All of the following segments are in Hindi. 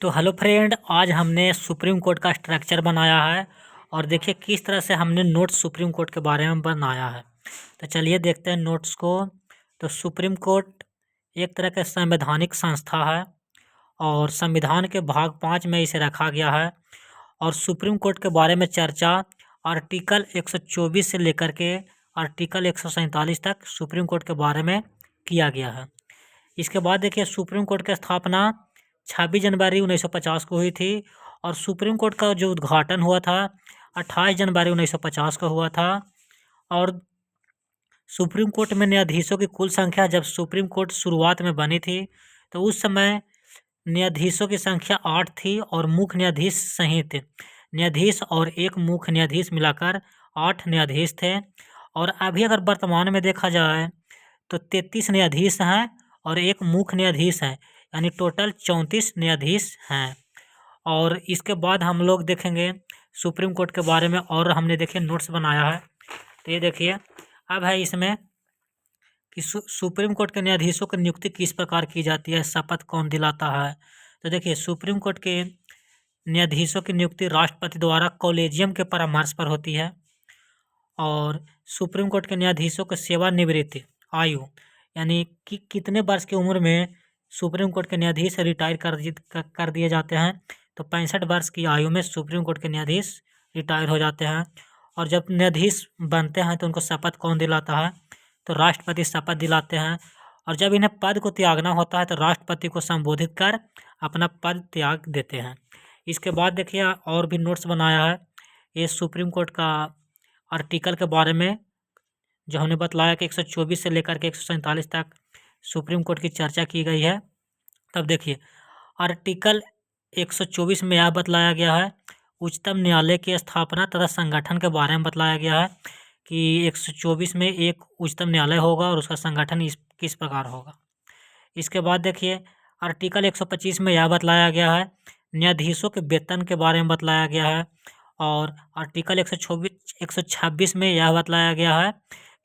तो हेलो फ्रेंड, आज हमने सुप्रीम कोर्ट का स्ट्रक्चर बनाया है और देखिए किस तरह से हमने नोट्स सुप्रीम कोर्ट के बारे में बनाया है। तो चलिए देखते हैं नोट्स को। तो सुप्रीम कोर्ट एक तरह का संवैधानिक संस्था है और संविधान के भाग 5 में इसे रखा गया है। और सुप्रीम कोर्ट के बारे में चर्चा आर्टिकल 124 से लेकर के आर्टिकल 147 तक सुप्रीम कोर्ट के बारे में किया गया है। इसके बाद देखिए सुप्रीम कोर्ट की स्थापना 26 जनवरी 1950 को हुई थी और सुप्रीम कोर्ट का जो उद्घाटन हुआ था 28 जनवरी 1950 को हुआ था। और सुप्रीम कोर्ट में न्यायाधीशों की कुल संख्या, जब सुप्रीम कोर्ट शुरुआत में बनी थी तो उस समय न्यायाधीशों की संख्या 8 थी और मुख्य न्यायाधीश सहित न्यायाधीश और एक मुख्य न्यायाधीश मिलाकर 8 न्यायाधीश थे। और अभी अगर वर्तमान में देखा जाए तो 33 न्यायाधीश हैं और एक मुख्य न्यायाधीश है, यानी टोटल 34 न्यायाधीश हैं। और इसके बाद हम लोग देखेंगे सुप्रीम कोर्ट के बारे में, और हमने देखिए नोट्स बनाया है। तो ये देखिए अब है इसमें कि सुप्रीम कोर्ट के न्यायाधीशों की नियुक्ति किस प्रकार की जाती है, शपथ कौन दिलाता है। तो देखिए सुप्रीम कोर्ट के न्यायाधीशों की नियुक्ति राष्ट्रपति द्वारा कॉलेजियम के परामर्श पर होती है। और सुप्रीम कोर्ट के न्यायाधीशों की सेवानिवृत्ति आयु, यानी कि कितने वर्ष की उम्र में सुप्रीम कोर्ट के न्यायाधीश रिटायर कर दिए जाते हैं। तो 65 वर्ष की आयु में सुप्रीम कोर्ट के न्यायाधीश रिटायर हो जाते हैं। और जब न्यायाधीश बनते हैं तो उनको शपथ कौन दिलाता है, तो राष्ट्रपति शपथ दिलाते हैं। और जब इन्हें पद को त्यागना होता है तो राष्ट्रपति को संबोधित कर अपना पद त्याग देते हैं। इसके बाद देखिए और भी नोट्स बनाया है ये सुप्रीम कोर्ट का आर्टिकल के बारे में, जो हमने बतलाया कि 124 से लेकर के 147 तक सुप्रीम कोर्ट की चर्चा की गई है। तब देखिए आर्टिकल 124 में यह बतलाया गया है उच्चतम न्यायालय की स्थापना तथा संगठन के बारे में बतलाया गया है कि 124 में एक उच्चतम न्यायालय होगा और उसका संगठन किस प्रकार होगा। इसके बाद देखिए आर्टिकल 125 में यह बतलाया गया है न्यायाधीशों के वेतन के बारे में बतलाया गया है। और आर्टिकल 126 में यह बतलाया गया है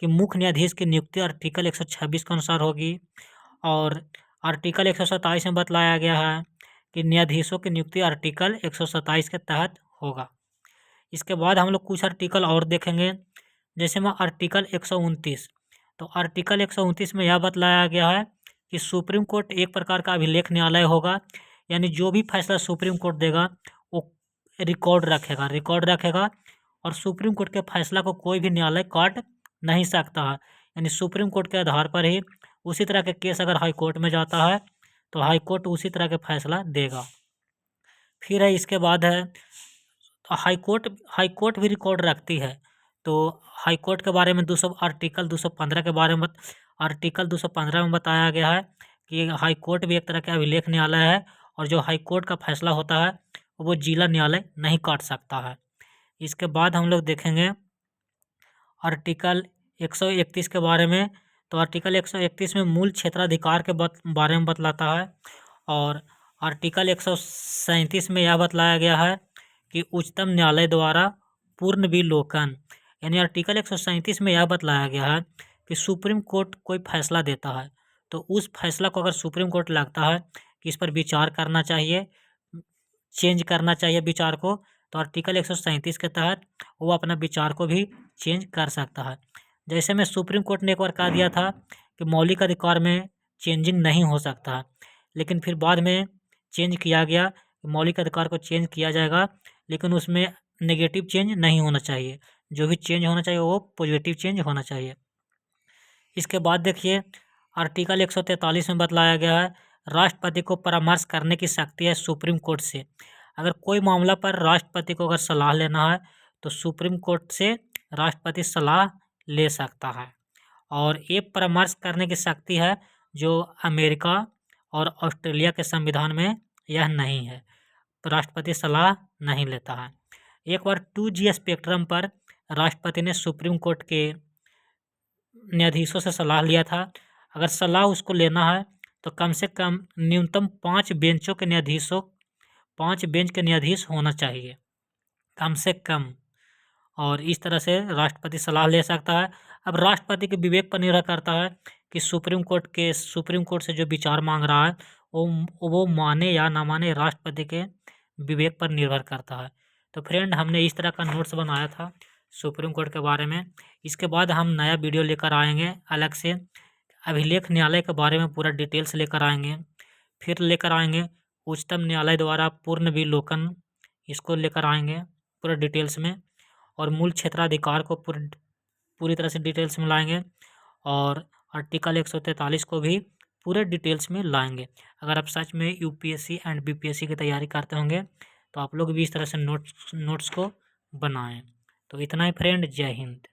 कि मुख्य न्यायाधीश की नियुक्ति आर्टिकल 126 के अनुसार होगी। और आर्टिकल 127 में बतलाया गया है कि न्यायाधीशों की नियुक्ति आर्टिकल 127 के तहत होगा। इसके बाद हम लोग कुछ आर्टिकल और देखेंगे, जैसे में आर्टिकल 129। तो आर्टिकल 129 में यह बतलाया गया है कि सुप्रीम कोर्ट एक प्रकार का अभिलेख न्यायालय होगा, यानी जो भी फैसला सुप्रीम कोर्ट देगा वो रिकॉर्ड रखेगा और सुप्रीम कोर्ट के फैसला को कोई भी न्यायालय काट नहीं सकता है। यानी सुप्रीम कोर्ट के आधार पर ही उसी तरह के केस अगर हाई कोर्ट में जाता है तो हाई कोर्ट उसी तरह के फैसला देगा। फिर है इसके बाद है हाई कोर्ट भी रिकॉर्ड रखती है। तो हाई कोर्ट के बारे में आर्टिकल 215 के बारे में आर्टिकल 215 में बताया गया है कि हाई कोर्ट भी एक तरह का अभिलेख न्यायालय है और जो हाई कोर्ट का फैसला होता है वो जिला न्यायालय नहीं काट सकता है। इसके बाद हम लोग देखेंगे आर्टिकल 131 के बारे में। तो आर्टिकल 131 में मूल क्षेत्राधिकार के बारे में बतलाता है। और आर्टिकल 137 में यह बतलाया गया है कि उच्चतम न्यायालय द्वारा पूर्ण विलोकन, यानी आर्टिकल 137 में यह बतलाया गया है कि सुप्रीम कोर्ट कोई फैसला देता है तो उस फैसला को अगर सुप्रीम कोर्ट लगता है कि इस पर विचार करना चाहिए, चेंज करना चाहिए विचार को, तो आर्टिकल 137 के तहत वो अपना विचार को भी चेंज कर सकता है। जैसे में सुप्रीम कोर्ट ने एक बार कह दिया था कि मौलिक अधिकार में चेंजिंग नहीं हो सकता, लेकिन फिर बाद में चेंज किया गया कि मौलिक अधिकार को चेंज किया जाएगा, लेकिन उसमें नेगेटिव चेंज नहीं होना चाहिए, जो भी चेंज होना चाहिए वो पॉजिटिव चेंज होना चाहिए। इसके बाद देखिए आर्टिकल 143 में बतलाया गया है राष्ट्रपति को परामर्श करने की शक्ति है सुप्रीम कोर्ट से। अगर कोई मामला पर राष्ट्रपति को अगर सलाह लेना है तो सुप्रीम कोर्ट से राष्ट्रपति सलाह ले सकता है। और ये परामर्श करने की शक्ति है जो अमेरिका और ऑस्ट्रेलिया के संविधान में यह नहीं है, तो राष्ट्रपति सलाह नहीं लेता है। एक बार 2G स्पेक्ट्रम पर राष्ट्रपति ने सुप्रीम कोर्ट के न्यायाधीशों से सलाह लिया था। अगर सलाह उसको लेना है तो कम से कम न्यूनतम 5 बेंच के न्यायाधीश होना चाहिए कम से कम। और इस तरह से राष्ट्रपति सलाह ले सकता है। अब राष्ट्रपति के विवेक पर निर्भर करता है कि सुप्रीम कोर्ट से जो विचार मांग रहा है वो माने या ना माने, राष्ट्रपति के विवेक पर निर्भर करता है। तो फ्रेंड, हमने इस तरह का नोट्स बनाया था सुप्रीम कोर्ट के बारे में। इसके बाद हम नया वीडियो लेकर आएंगे अलग से, अभिलेख न्यायालय के बारे में पूरा डिटेल्स लेकर आएंगे। फिर लेकर आएंगे उच्चतम न्यायालय द्वारा पूर्ण विलोकन, इसको लेकर आएंगे पूरा डिटेल्स में। और मूल क्षेत्राधिकार को पूरी तरह से डिटेल्स में लाएंगे। और आर्टिकल 143 को भी पूरे डिटेल्स में लाएंगे। अगर आप सच में यूपीएससी एंड बीपीएससी की तैयारी करते होंगे तो आप लोग भी इस तरह से नोट्स को बनाएं। तो इतना ही फ्रेंड, जय हिंद।